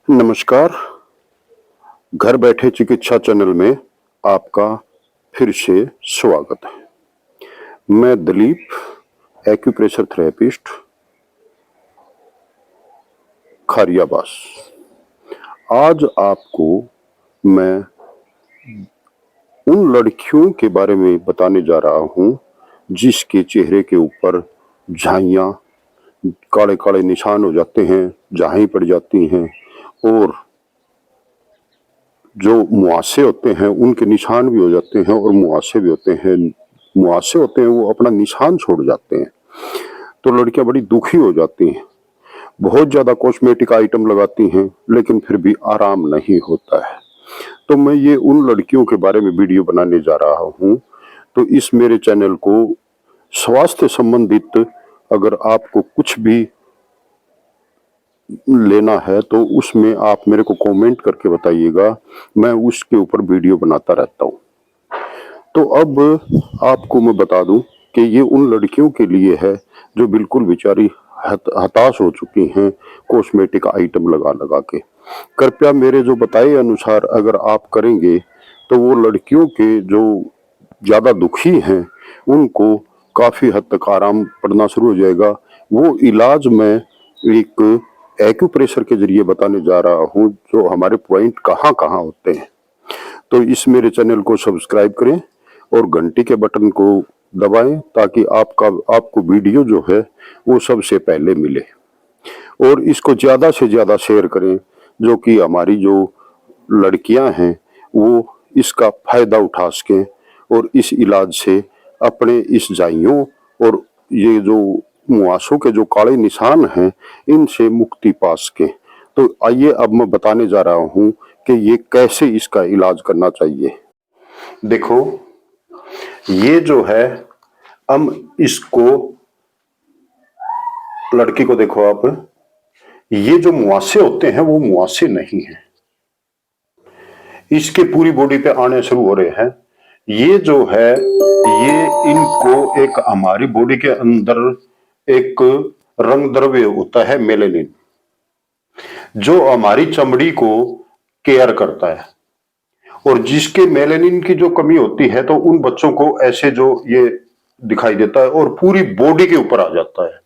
नमस्कार। घर बैठे चिकित्सा चैनल में आपका फिर से स्वागत है। मैं दिलीप, एक्यूप्रेशर थेरेपिस्ट, खारियाबास। आज आपको मैं उन लड़कियों के बारे में बताने जा रहा हूं जिसके चेहरे के ऊपर झाइयां, काले काले निशान हो जाते हैं, झाई पड़ जाती हैं और जो मुहासे होते हैं उनके निशान भी हो जाते हैं और मुहासे भी होते हैं। मुहासे होते हैं वो अपना निशान छोड़ जाते हैं, तो लड़कियां बड़ी दुखी हो जाती हैं। बहुत ज्यादा कॉस्मेटिक आइटम लगाती हैं लेकिन फिर भी आराम नहीं होता है। तो मैं ये उन लड़कियों के बारे में वीडियो बनाने जा रहा हूं। तो इस मेरे चैनल को स्वास्थ्य संबंधित अगर आपको कुछ भी लेना है तो उसमें आप मेरे को कमेंट करके बताइएगा, मैं उसके ऊपर वीडियो बनाता रहता हूँ। तो अब आपको मैं बता दूं कि ये उन लड़कियों के लिए है जो बिल्कुल बेचारी हताश हो चुकी हैं कॉस्मेटिक आइटम लगा लगा के। कृपया मेरे जो बताए अनुसार अगर आप करेंगे तो वो लड़कियों के जो ज्यादा दुखी हैं उनको काफी हद तक आराम पड़ना शुरू हो जाएगा। वो इलाज मैं एक एक्यूप्रेशर के जरिए बताने जा रहा हूँ, जो हमारे पॉइंट कहाँ कहाँ होते हैं। तो इस मेरे चैनल को सब्सक्राइब करें और घंटी के बटन को दबाएं ताकि आपको वीडियो जो है वो सबसे पहले मिले। और इसको ज्यादा से ज्यादा शेयर करें, जो कि हमारी जो लड़कियां हैं वो इसका फायदा उठा सकें और इस इलाज से अपने इस जाइयों और ये जो मुहासों के जो काले निशान हैं इनसे मुक्ति पा सकें। तो आइए अब मैं बताने जा रहा हूं कि ये कैसे इसका इलाज करना चाहिए। देखो, ये जो है, हम इसको, लड़की को देखो आप, ये जो मुहासे होते हैं वो मुहासे नहीं है, इसके पूरी बॉडी पे आने शुरू हो रहे हैं। ये जो है, ये इनको एक हमारी बॉडी के अंदर एक रंग द्रव्य होता है मेलेनिन, जो हमारी चमड़ी को केयर करता है। और जिसके मेलेनिन की जो कमी होती है तो उन बच्चों को ऐसे जो ये दिखाई देता है और पूरी बॉडी के ऊपर आ जाता है।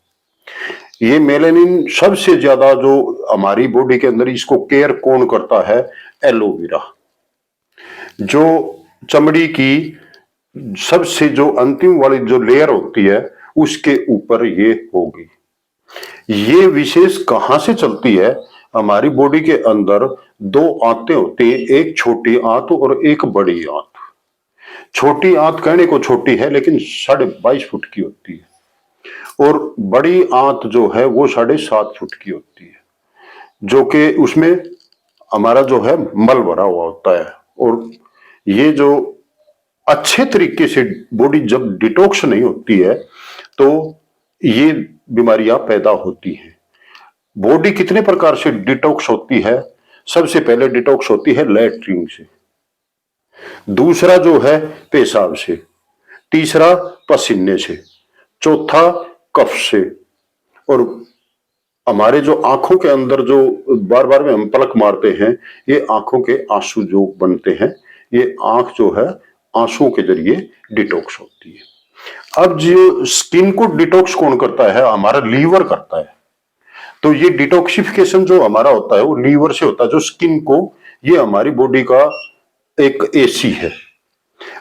ये मेलेनिन सबसे ज्यादा जो हमारी बॉडी के अंदर इसको केयर कौन करता है? एलोवेरा। जो चमड़ी की सबसे जो अंतिम वाली जो लेयर होती है उसके ऊपर ये होगी। ये विशेष कहां से चलती है? हमारी बॉडी के अंदर दो आंतें होती है, एक छोटी आंत और एक बड़ी आंत। छोटी आंत कहने को छोटी है लेकिन 22.5 फुट की होती है और बड़ी आंत जो है वो 7.5 फुट की होती है, जो कि उसमें हमारा जो है मल भरा हुआ होता है। और ये जो अच्छे तरीके से बॉडी जब डिटॉक्स नहीं होती है तो ये बीमारियां पैदा होती हैं। बॉडी कितने प्रकार से डिटॉक्स होती है? सबसे पहले डिटॉक्स होती है लैट्रिन से, दूसरा जो है पेशाब से, तीसरा पसीने से, चौथा कफ से, और हमारे जो आंखों के अंदर जो बार बार में हम पलक मारते हैं, ये आंखों के आंसू जो बनते हैं, ये आंख जो है आंसुओं के जरिए डिटॉक्स होती है। अब जो स्किन को डिटॉक्स कौन करता है? हमारा लीवर करता है। तो ये डिटॉक्सिफिकेशन जो हमारा होता है वो लीवर से होता है, जो स्किन को, ये हमारी बॉडी का एक एसी है।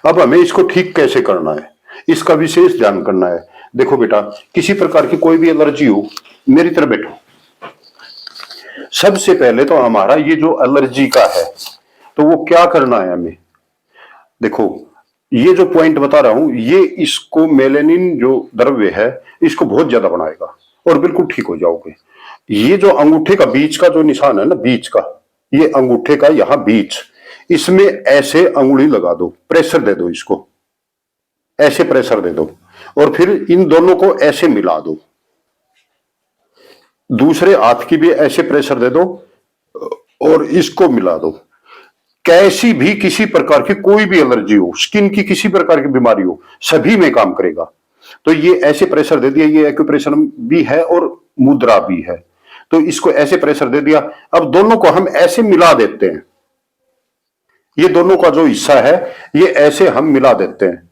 अब हमें इसको ठीक कैसे करना है, इसका विशेष ध्यान करना है। देखो बेटा, किसी प्रकार की कोई भी एलर्जी हो, मेरी तरफ बैठो। सबसे पहले तो हमारा ये जो एलर्जी का है तो वो क्या करना है हमें? देखो, ये जो पॉइंट बता रहा हूं, ये इसको मेलेनिन जो द्रव्य है इसको बहुत ज्यादा बनाएगा और बिल्कुल ठीक हो जाओगे। ये जो अंगूठे का बीच का जो निशान है ना, बीच का, ये अंगूठे का यहां बीच, इसमें ऐसे अंगुली लगा दो, प्रेशर दे दो, इसको ऐसे प्रेशर दे दो और फिर इन दोनों को ऐसे मिला दो। दूसरे हाथ की भी ऐसे प्रेशर दे दो और इसको मिला दो। कैसी भी किसी प्रकार की कोई भी एलर्जी हो, स्किन की किसी प्रकार की बीमारी हो, सभी में काम करेगा। तो ये ऐसे प्रेशर दे दिया, ये एक्यूप्रेशर भी है और मुद्रा भी है। तो इसको ऐसे प्रेशर दे दिया। अब दोनों को हम ऐसे मिला देते हैं, ये दोनों का जो हिस्सा है ये ऐसे हम मिला देते हैं।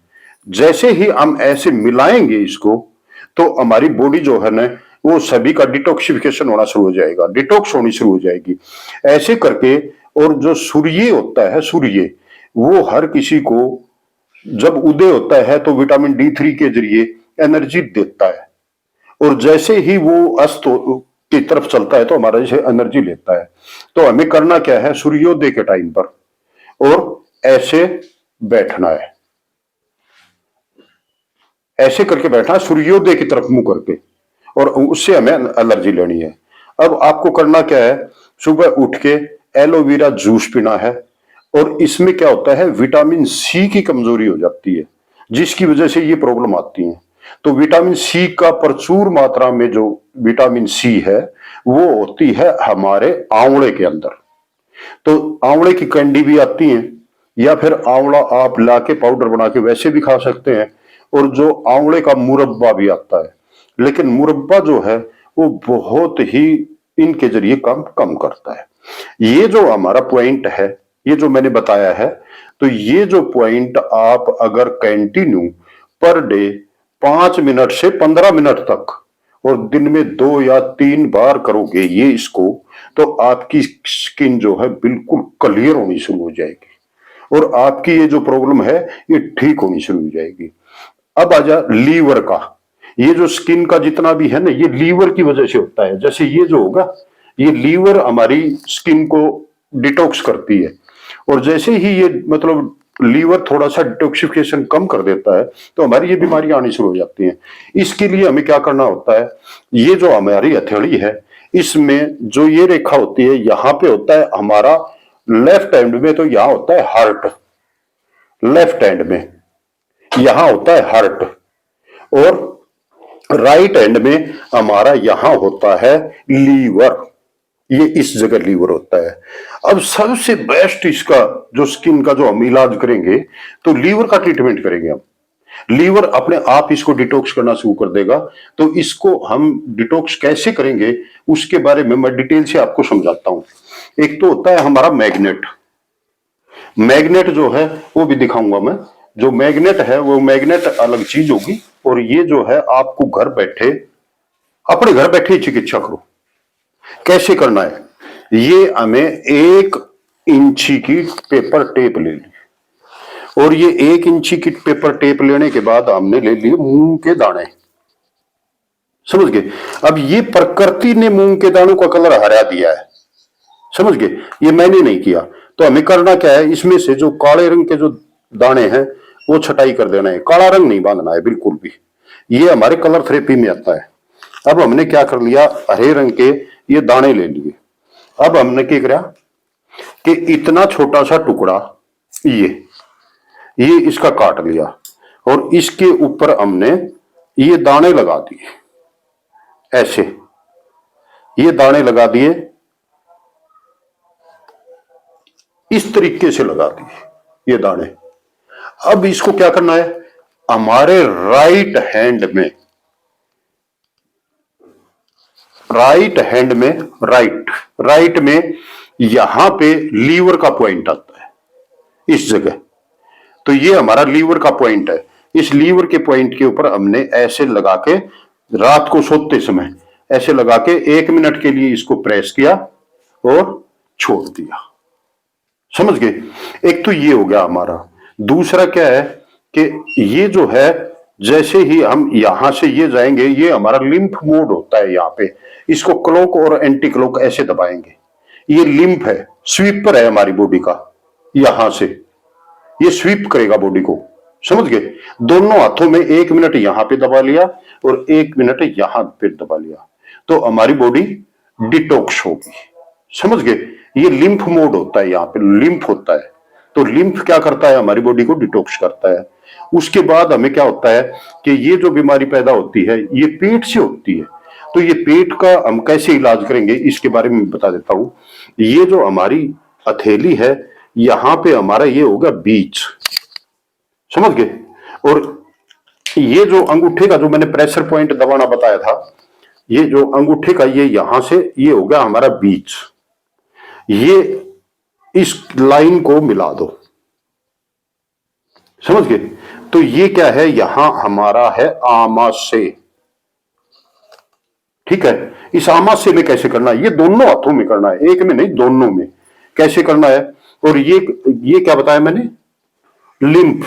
जैसे ही हम ऐसे मिलाएंगे इसको, तो हमारी बॉडी जो है ना वो सभी का डिटॉक्सिफिकेशन होना शुरू हो जाएगा, डिटॉक्स होनी शुरू हो जाएगी ऐसे करके। और जो सूर्य होता है, सूर्य वो हर किसी को जब उदय होता है तो विटामिन D3 के जरिए एनर्जी देता है, और जैसे ही वो अस्त की तरफ चलता है तो हमारा जैसे एनर्जी लेता है। तो हमें करना क्या है, सूर्योदय के टाइम पर और ऐसे बैठना है, ऐसे करके बैठना सूर्योदय की तरफ मुंह करके, और उससे हमें एलर्जी लेनी है। अब आपको करना क्या है, सुबह उठ के एलोवेरा जूस पीना है, और इसमें क्या होता है विटामिन सी की कमजोरी हो जाती है जिसकी वजह से ये प्रॉब्लम आती है। तो विटामिन सी का प्रचुर मात्रा में जो विटामिन सी है वो होती है हमारे आंवले के अंदर। तो आंवले की कैंडी भी आती है, या फिर आंवला आप लाके पाउडर बना के वैसे भी खा सकते हैं, और जो आंवले का मुरब्बा भी आता है। लेकिन मुरब्बा जो है वो बहुत ही इनके जरिए काम कम करता है। ये जो हमारा पॉइंट है, ये जो मैंने बताया है, तो ये जो पॉइंट आप अगर कंटिन्यू पर डे 5 मिनट से 15 मिनट तक और दिन में 2 या 3 बार करोगे ये इसको, तो आपकी स्किन जो है बिल्कुल क्लियर होनी शुरू हो जाएगी, और आपकी ये जो प्रॉब्लम है ये ठीक होनी शुरू हो जाएगी। अब आजा लीवर का, ये जो स्किन का जितना भी है ना ये लीवर की वजह से होता है। जैसे ये जो होगा, ये लीवर हमारी स्किन को डिटॉक्स करती है, और जैसे ही ये मतलब लीवर थोड़ा सा डिटॉक्सिफिकेशन कम कर देता है तो हमारी ये बीमारियां आनी शुरू हो जाती हैं। इसके लिए हमें क्या करना होता है, ये जो हमारी हथेली है इसमें जो ये रेखा होती है यहां पे होता है हमारा लेफ्ट हैंड में, तो यहां होता है हार्ट, लेफ्ट हैंड में यहां होता है हार्ट, और राइट हैंड में हमारा यहां होता है लीवर, ये इस जगह लीवर होता है। अब सबसे बेस्ट इसका जो स्किन का जो हम इलाज करेंगे तो लीवर का ट्रीटमेंट करेंगे हम। लीवर अपने आप इसको डिटॉक्स करना शुरू कर देगा। तो इसको हम डिटॉक्स कैसे करेंगे उसके बारे में मैं डिटेल से आपको समझाता हूं। एक तो होता है हमारा मैग्नेट, मैग्नेट जो है वो भी दिखाऊंगा मैं। जो मैग्नेट है वो मैग्नेट अलग चीज होगी, और ये जो है आपको घर बैठे अपने घर बैठे ही चिकित्सा करो। कैसे करना है, ये हमें 1 इंची की पेपर टेप ले ली, और ये 1 इंची की पेपर टेप लेने के बाद हमने ले लिए मूंग के दाने, समझ गए। अब ये प्रकृति ने मूंग के दानों का कलर हरा दिया है, समझ गए, ये मैंने नहीं किया। तो हमें करना क्या है, इसमें से जो काले रंग के जो दाने हैं वो छटाई कर देना है, काला रंग नहीं बांधना है बिल्कुल भी, ये हमारे कलर थेरेपी में आता है। अब हमने क्या कर लिया, हरे रंग के ये दाने ले लिए। अब हमने क्या किया कि इतना छोटा सा टुकड़ा ये इसका काट लिया, और इसके ऊपर हमने ये दाने लगा दिए, ऐसे ये दाने लगा दिए, इस तरीके से लगा दिए ये दाने। अब इसको क्या करना है, हमारे राइट हैंड में राइट में यहां पे लीवर का पॉइंट आता है इस जगह। तो ये हमारा लीवर का पॉइंट है। इस लीवर के पॉइंट के ऊपर हमने ऐसे लगा के रात को सोते समय ऐसे लगा के 1 मिनट के लिए इसको प्रेस किया और छोड़ दिया, समझ गए। एक तो ये हो गया हमारा। दूसरा क्या है कि ये जो है जैसे ही हम यहां से ये जाएंगे, ये हमारा लिम्फ मोड होता है यहाँ पे, इसको क्लॉक और एंटी क्लॉक ऐसे दबाएंगे। ये लिम्फ है, स्वीपर है हमारी बॉडी का, यहां से ये स्वीप करेगा बॉडी को, समझ गए। दोनों हाथों में 1 मिनट यहां पे दबा लिया और 1 मिनट यहां पे दबा लिया, तो हमारी बॉडी डिटॉक्स होगी, समझ गए। ये लिम्फ मोड होता है, यहाँ पे लिम्फ होता है। तो लिम्फ क्या करता है, हमारी बॉडी को डिटॉक्स करता है। उसके बाद हमें क्या होता है कि ये जो बीमारी पैदा होती है ये पेट से होती है। तो ये पेट का हम कैसे इलाज करेंगे इसके बारे में बता देता हूं। ये जो हमारी हथेली है यहां पे हमारा ये होगा बीच, समझ गए। और ये जो अंगूठे का जो मैंने प्रेशर पॉइंट दबाना बताया था, ये जो अंगूठे का ये यहां से ये हो गया हमारा बीच, ये इस लाइन को मिला दो, समझ गए। तो ये क्या है, यहां हमारा है आमाशय, ठीक है। इस आमाशय में कैसे करना है, ये दोनों हाथों में करना है, एक में नहीं दोनों में कैसे करना है। और ये क्या बताया मैंने, लिम्फ,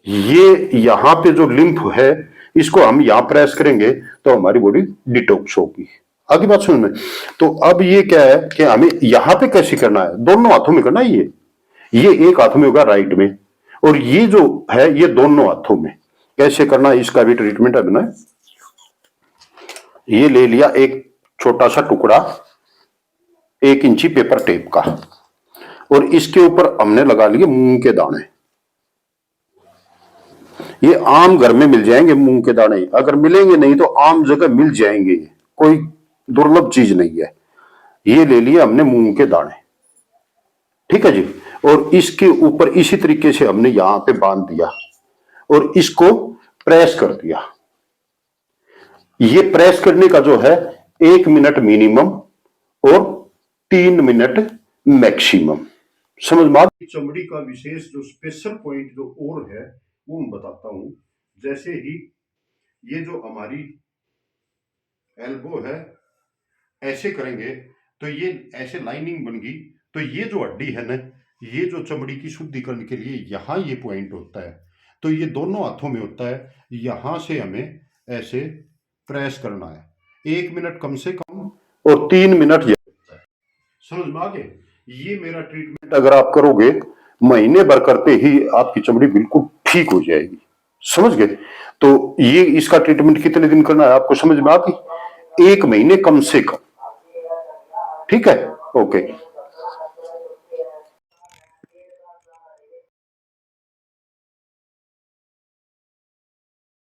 ये यहां पे जो लिम्फ है इसको हम यहां प्रेस करेंगे तो हमारी बॉडी डिटॉक्स होगी। आगे बात सुन में, तो अब ये क्या है कि हमें यहां पे कैसे करना है, दोनों हाथों में करना है। ये एक हाथ में होगा राइट में, और ये जो है ये दोनों हाथों में कैसे करना है, इसका भी ट्रीटमेंट है ना। ये ले लिया एक छोटा सा टुकड़ा 1 इंची पेपर टेप का, और इसके ऊपर हमने लगा लिए मूंग के दाने। ये आम घर में मिल जाएंगे मूंग के दाने, अगर मिलेंगे नहीं तो आम जगह मिल जाएंगे, कोई दुर्लभ चीज नहीं है। ये ले लिए हमने मूंग के दाने, ठीक है जी। और इसके ऊपर इसी तरीके से हमने यहां पे बांध दिया और इसको प्रेस कर दिया। ये प्रेस करने का जो है 1 मिनट मिनिमम और 3 मिनट मैक्सिमम, समझ में आ गई। चमड़ी का विशेष जो स्पेशल पॉइंट जो और है वो मैं बताता हूं। जैसे ही ये जो हमारी एल्बो है ऐसे करेंगे तो ये ऐसे लाइनिंग बन गई, तो ये जो हड्डी है ना, ये जो चमड़ी की शुद्धिकरण के लिए यहां ये पॉइंट होता है, तो ये दोनों हाथों में होता है। यहां से हमें ऐसे प्रेस करना है, 1 मिनट कम से कम और 3 मिनट, समझ में आ गए। ये मेरा ट्रीटमेंट अगर आप करोगे महीने भर करते ही आपकी चमड़ी बिल्कुल ठीक हो जाएगी, समझ गए। तो ये इसका ट्रीटमेंट कितने दिन करना है आपको समझ में आ गई, 1 महीने कम से कम, ठीक है, ओके।